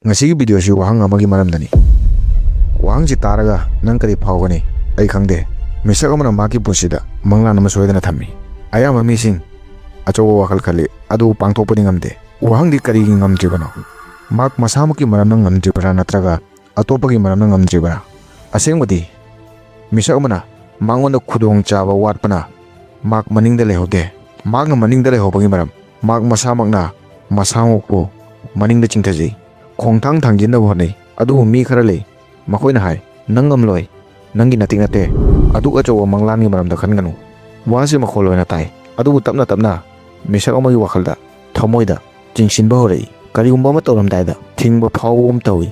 ngasi video si wahang amagi maramdani wahang si taraga nang kari phawgani ai khangde misak amana maki pusida mangla nama soidana thammi ayama mising achowa wakal khali adu pangthokpani ngamde wahang di kari ngamjibano mak masamaki maramna ngamjibara natraga atopagi maramna ngamjibara asengmadi misak amana mangonda khudong chaba watpana mak maningda lehode makna maningda lehobagi maram mak masamakna masamokpo maningda chingthaji khongthang thangjinna bonai adu mi khara le makoina hai nangamloi nangi nating nate adu achowa manglan gi maramda khanganu wasi makholoina tai adu tapna tapna misak amagi wakhalda thamoida chingsinba horei karigumba ma tawramdaida thingba phawum tawi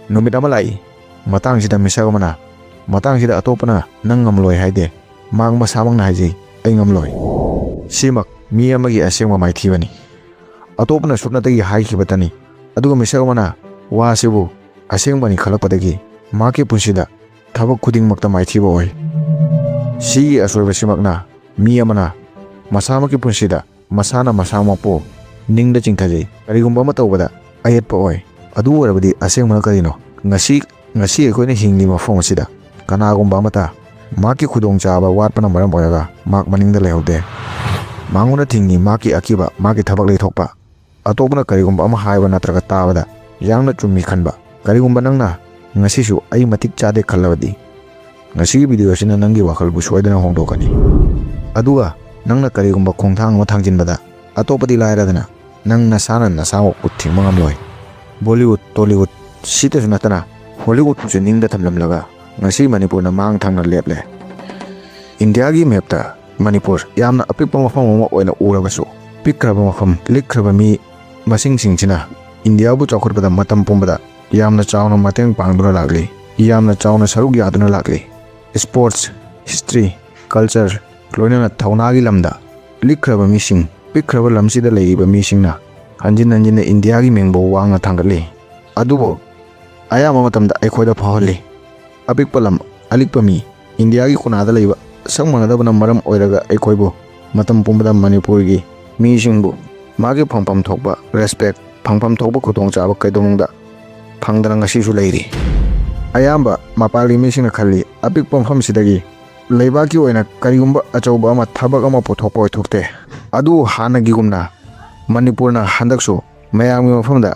numit ama lai matang sida misak amana matang sida atopana nangamloi haide mang masamang na haji ai ngamloi simak mi amagi asengma maithibani atopana supnatagi haikibatani aduga misak amana wasibu asengbani khalakpadagi maki punsida thabak khudingmakta maithiba oi si asoiba simakna mi amana masamaki punsida masana masamapo ningda chingthajai karigumba ma tawbada ayetpa oi adu orabadi asengma karino ngasi akoina hingli mafong asida kanagumba amata maki khudong chaba watpana maram oyaga mak maningda lehode mangona thingni maki akiba maki thabak leithokpa atopna karigumba ama haiba natraga tabada yangna chummi khanba karigumba nangna ngasisu ai matik chade khallawadi ngasi video sina nangi wakhal bu soidana hongdokani aduga nangna karigumba khongthang ma thangjinbada atopadi lairadana nang nasana nasawo puthing mangamloi Bollywood Tollywood sita sunatana Hollywood su ningda thamlamlaga ngasi Manipur na mang thangna leple India gi mapta Manipur yamna apikpa mafam ma oina uragasu pikraba mafam likkraba mi masing singchina India bu chawkhutbada matam pumbada yamna chawna mateng pangduna lagli yamna chawna saruk yaduna lagli sports history culture loinana thaunagi lamda likkraba mising pikraba lamsida leiba misingna hanjin India gi mengbo wanga thangatli adubo ayama matamda aikhoida phawli apikpa lam alikpa mi India gi kunada leiba sangmanadabana maram oiraga aikhoibo matam pumbada Manipur gi misingbu magi phangpam thokba respect phangpam thokba khutong chaba kaidongda phangdana ngasisu leiri ayamba mapali misingna khalli apikpa pham sidagi leibaki oina karigumba achauba ama thabak ama pothokpa oithokte adu hanagi gumna Manipurna handaksu mayamgi mafamda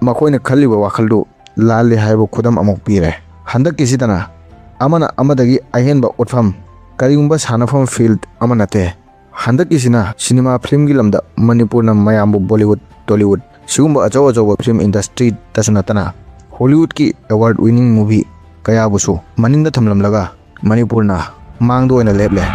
makoina khalliba wakhaldu lali haibu khudam amok pire handak kisidana amana amadagi ahenba utfam karigumba sanafam field amanate handak kisina cinema film gi lamda Manipurna mayambu Bollywood Tollywood sigumba achaw film industry tasunatana Hollywood ki award winning movie kaya busu maninda thamlamlaga Manipurna mangdo oina leple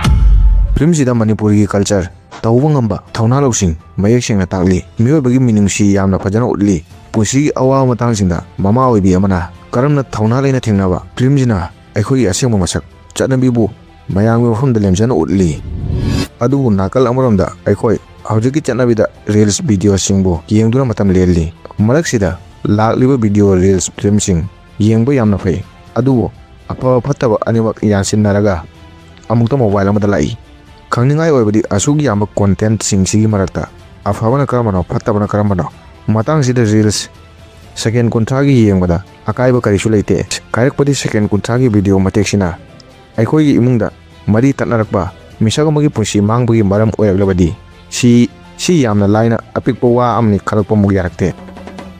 film sida Manipur gi culture tawba ngamba thawna lawsing mayek sengna takli miyoibagi minungsi yamna phajana utli pusi awa matangsinda mama oibi amana karamna thawna leina thengnaba film jina aikhoi asengma masak chanabibu mayangmi mafamda lemjana utli adu nakal amaramda aikhoi hawjiki chanabida reels video singbo yengduna matam lelli maraksida lakliba video reels film sing yengba yamna phai adu apa phattaba animak yansinnaraga amukta mobile amada lai khangningai oibadi asugi yamba content singsi marakta afabana karamano phattabana karamano matang sida reels second kunthagi yengbada akaiba karisu leite kairakpadi second kunthagi video mateksina aikhoi imungda mari tatnarakpa misagomagi punsi mangbagi maram oiraglabadi si yamna laina apikpa wa amni khalakpa mugyarakte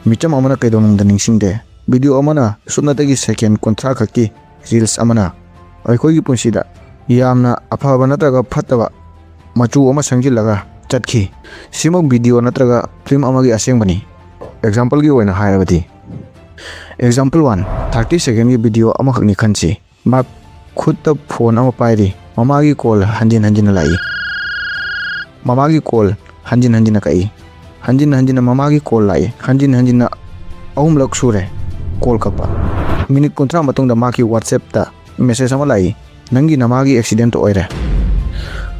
micham amana kaidonungda ningsingde video amana sunatagi second kunthra khakki reels amana aikhoi punsida yamna afaba natraga phattaba machu ama sangjilaga chatki simak video natraga film amagi asengbani example gi oina hairabadi example 1 30 second gi video ama khakni khanchi mak khutta phone ama pairi mamagi call hanjin lai mamagi call hanjin kai hanjin mamagi call lai hanjin ahum lak sure call kapa minute kontra matungda maki whatsapp ta message ama lai nangi namagi accident oire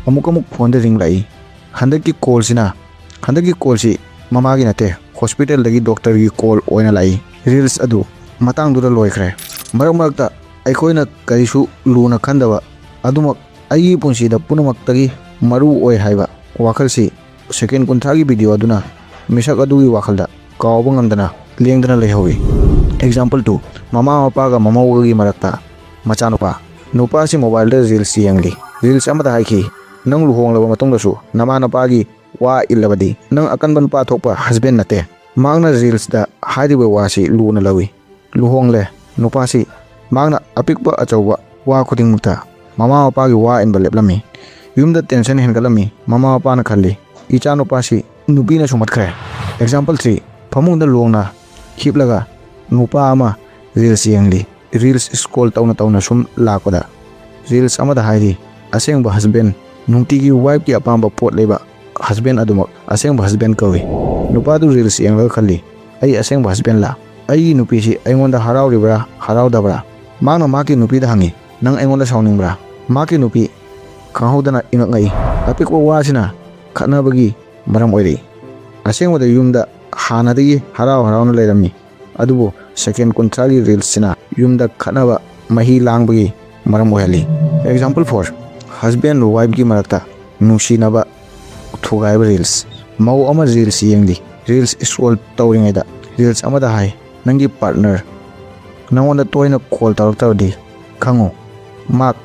amuk phone de ring lai handaki call si mamagi nate hospital lagi doctor gi call oina lai reels adu matang dura loikhre marakta aikoina kaisu luna khandaba adumak ai punsi da punamak tagi maru oi haiba wakhalsi second kunthagi video aduna misak adugi wakhalda kawba ngamdana lengdana lehowi. Example 2. Mama mapaga mamawagi marakta machanupa. Nupa si mobile da reels yangli. Reels amada haiki. Nang luhong laba matungdasu nama napagi wa illabadi. Nang akan ban pa thokpa husband nate. Magna reels da haidiwe wa si luna lawi. Luhong le nupa si magna apikpa achawwa wa khuding mukta. Mama mapagi wa in balep lami. Yumda tension hengalami. Mama mapa na khalli. Icha nupa si nupi na sumat khare. Example 3. Pamung da luong na hiplaga nupa ama reels yangli. Reels scroll tauna sum lakoda. Reels amada haidi asengba husband nungtigi wife ki apamba pot leba husband adumak asengba husband kawi. Nupa du reels yangla khalli ai asengba husband la. Ai nupi si aingonda harau ribra harau dabra. Magna maki nupi da hangi nang aingonda sauningbra. Maki nupi khanghodana ingak ngai apikwa wasina khanabagi maram oiri. Asengba da yumda hanadagi harau na leirami. Adubu second contrary reels sina yumda khanaba mahi langbagi maram oihali. Example 4. Husband wife ki marakta nungsinaba thugaiba reels. Mau ama reels yengli. Reels scroll tawringaida reels amada hai nangi partner nangonda toina call tawdi khango mak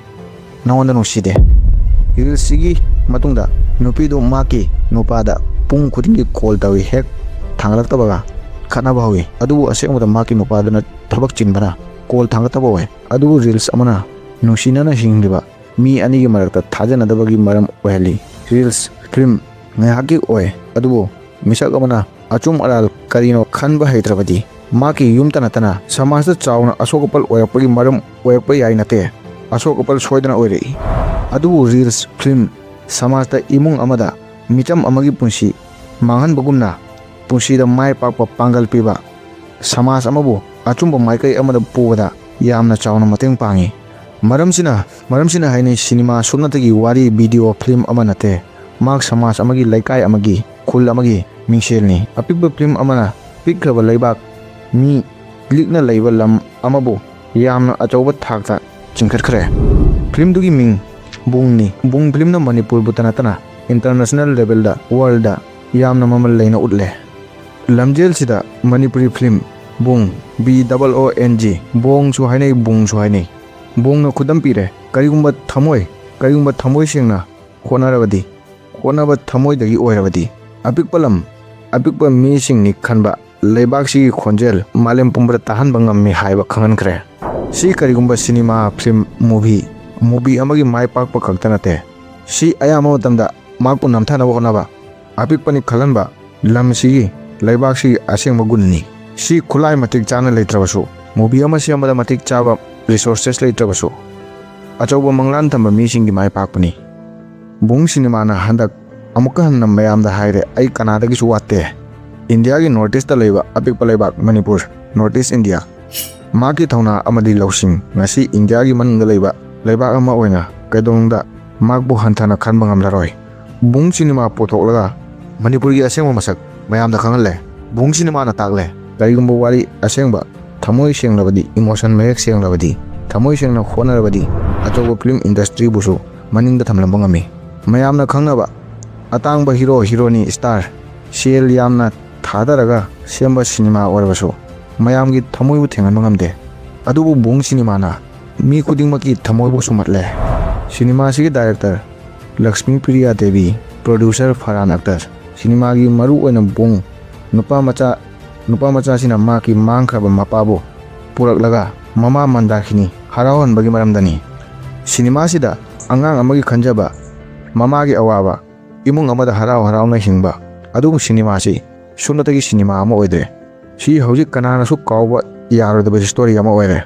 nangonda nungside. Reels sigi matungda nupi do maki nupada pung khudingi call tawi hek thanglaktabaga khanaba hawi. Adubu asengmada maki nupadana thabak chinbana call thanglataba wai. Adubu reels amana nungsinana hingliba mi anigi marakta thajanadabagi maram oihali. Reels film ngayaki oy adubu misak amana achum aral karino khanba haitrabadi maki yumtana tana samajda chawna asokapal oyakpagi maram oyakpa yai nate asokapal soidana oirei. Adubu reels film samajda imung amada micham amagi punsi manghan bagumna punsi da mai pakpa pangal piba samaj amabu achumba maikai amada pubada yamna chawna mateng pangi. Maramsina haini cinema sumnatagi wari video film amanate mak samaj amagi laikai amagi khul amagi mingselni. Apikba film amana pikraba laibak mi likna laiba lam amabu yamna achauba thakta chingkhatkhare. Film dugi ming Boong ni. Boong film na Manipur butanatana international level da world da yamna mamal laina utle. Lamjel sida Manipuri film Boong BOONG Boong su hainai Boong su hainai. Boong na khudam pire karigumba thamoi sengna khonarabadi khonaba thamoi dagi oirabadi apikpa mi singni khanba leibak si khonjel malem pumbra tahan bangam mi haiba khangan khre. Si karigumba cinema film movie amagi Maipakpa khaktanate si ayama matamda makpu namthana honaba apikpani khalanba lam si leibak si asengba gunni. Si khulai matik chana leitrabasu movie ama si amada matik chaba resources leitrabasu achauba manglan thamba mi singi Maipakpani. Boong cinema na handak amuka hanna mayamda haire ai Canada-gi su watte. India gi northeast da leiba apikpa leibak Manipur northeast India maki thauna amadi lausing ngasi India gi manungda leiba leibak ama oina kaidongda makbu hanthana khanba ngamlaroi. Boong cinema pothoklaga Manipur gi asengba masak mayamda khangalle. Boong cinema na takle karigumba wari asengba thamoi senglabadi emotion mayek senglabadi thamoi sengna khonarabadi achauba film industry busu maningda thamlamba ngami. Mayamna khangnaba atangba hero heroine star sel yamna thadaraga semba cinema orabasu mayamgi thamoibu thenganba ngamde. Adubu Boong cinema na mi khudingmaki thamoibu sumatle. Cinema sigi director Lakshmipriya Devi, producer Farhan Akhtar. Cinema gi maru oina Boong nupa macha sina maki mangkhaba mapabu puraklaga mama mandakhini harawan bagi maramdani. Cinema sida angang amagi khanjaba mamagi awaba imung amada harau na hingba adubu cinema si sunatagi cinema ama oidre. Si hojik Kana-nasu kauba yarodaba story ama oire.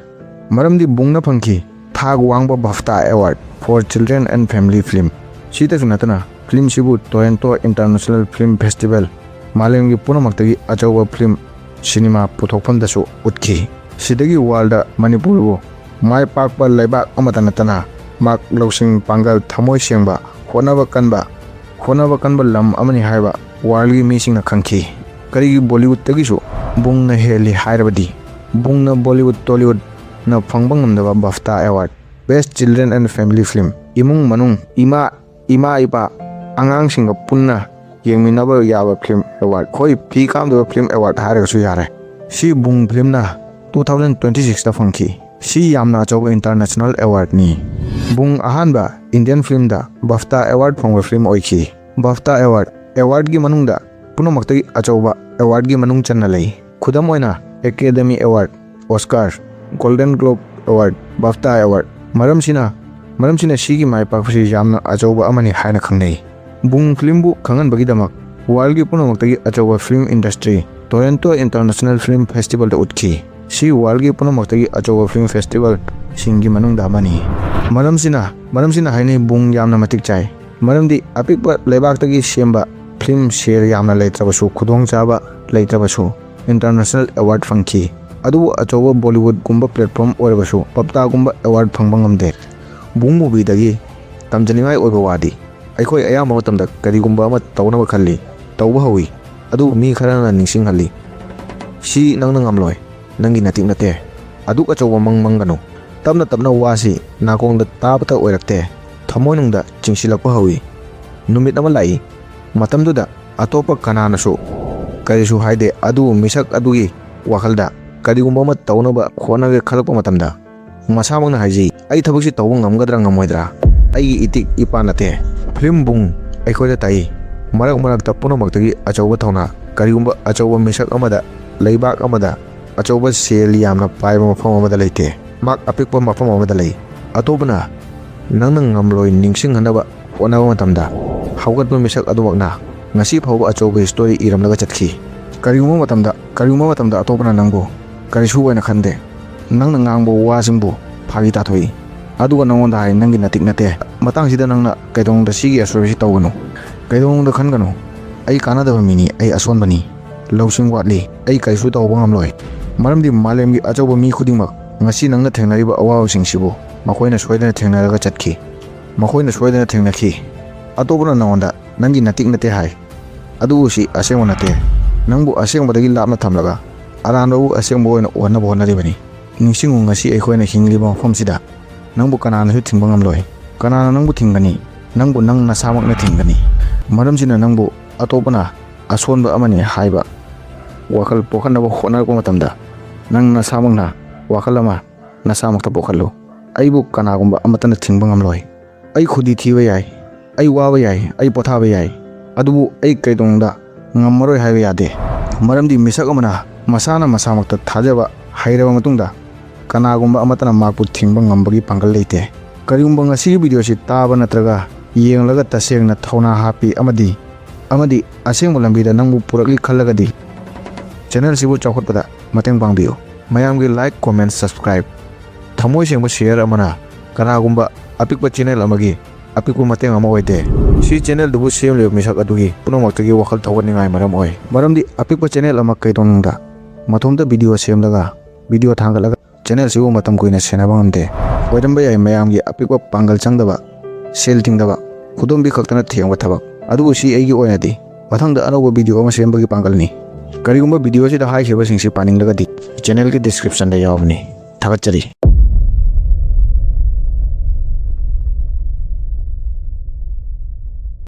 Maramdi Boong na phangki thag wangba BAFTA award for children and family film. Sita sunatana film sibu Toronto International Film Festival malemgi punamakta achauba film cinema puthokpamdasu utki. Sidagi world Manipurbu Maipakpa leibak amatanatana mak lausing pangal thamoi sengba khonaba kanba lam amani haiba worldgi misingna khangki. Karigi Bollywood tagisu Boong na heli hairabadi Boong na Bollywood Tollywood na phangbang ngamdaba BAFTA award best children and family film imung manung ima ipa angang singa punna yengminaba yaba film award khoi phi kamdaba film award hairagasu yare. Si Boong film na 2026 ta fangki. Si yamna achoba international award ni. Boong ahanba Indian film da BAFTA award phangwa film oiki. BAFTA award gi manungda punomaktagi achoba award gi manung channa lei. Khudam oina Academy Award, Oscar, Golden Globe Award, BAFTA Award. Maramsina sigi Maipakpada yamna achoba amani haina khangnei. Boong film bu khangan bagidamak world gi punomaktagi achoba film industry Toronto International Film Festival da utki. Si world gi punomaktagi achoba film festival singi manungda amani. Maramsina haini Boong yamna matik chai. Maramdi apikpa lebaktagi semba film share yamna leitrabasu khudong chaba leitrabasu international award fangki. Adu achoba Bollywood gumba platform oirabasu BAFTA gumba award phangba ngamde. Boong movie dagi tamjaningai oiba wadi. Aikoi ayama matamda karigumba ama tawnaba khalli tawba hawi. Adu mi kharana ningsinghalli. Si nangna ngamloi nangi natik nate. Adu achoba mangmangano. Tapna wasi nakongda tabata oirakte. Thamoinungda chingsilakpa hawi. Numit ama lai matamduda atopa Kana-nasu karisu haide adu misak adugi wakhalda karigumba ama tawnaba khonage khalakpa matamda masamangna haiji ai thabaksi tawba ngamgadra ngamoidra ai itik ipanate film Boong aikhoida tai marakta punomaktagi achoba thawna karigumba achoba misak amada leibak amada achoba sel yamna paiba mafam amada leite mak apikpa mafam amada lei atobana nangna ngamloi ningsing hanaba onaba matamda hawgatpa misak adumakna ngasi phawba achoba story iramlaga chatki karigumba matamda atobana nangbo karisu waina khande nangna ngangbo wasimbu phagi tathoi aduga nangonda hai nangi natik nate matangsida nangna kaidongda sigi asorisi tawganu kaidongda khanganu ai kanadaba mini ai asonbani lawsing watli ai kaisu tawba ngamloi maramdi malemgi achoba mi khudingmak ngasi nangna thengnariba awawsingsibu makoina soidana thengnaraga chatki makoina soidana thengnaki atobana nangonda nangi natik nate hai adu si asengwa nate nangbu asengwadagi lapna thamlaga aranbabu asengbo oina ohanaba honaribani ningsingu ngasi aikhoina hingliba mafamsida nangbu kananasu thingba ngamloi kanana nangbu thingani nangbu nang nasamakna thingani maramsina nangbu atopana asonba amani haiba wakhal pokhanaba honarpa matamda nang nasamakna wakhal ama nasamakta pokhallo aibu kanagumba amatana thingba ngamloi ai khudi thiba yai ai waba yai ai pothaba yai adubu ai kaidongda ngammaroi haiba yade maramdi misak amana masana masamakta thajaba hairaba matungda kanagumba amatana makpu thingba ngambagi pangal leite karigumba ngasi video si taba natraga yenglaga tasengna thawna hapi amadi asengba lambida nangbu purakli khallagadi channel sibu chawkhatpada mateng pangbiyo mayamgi like comment subscribe thamoi sengba share amana kanagumba apikpa channel amagi apikpa mateng ama oide si channel dubu semle misak adugi punomaktagi wakhal thawganingai maram oi maramdi apikpa channel ama kaidongda mathomda video semlaga video thangalaga channel sibu matam kuina senaba ngamde oidamba yai mayamgi apikpa pangal changdaba sel tingdaba khudombi khaktana thengwa thabak adubu si aigi oinadi mathangda anoba video ama sembagi pangalni karigumba video sida haikheba singsi paninglaga di channel ki description da yawbni thagatchari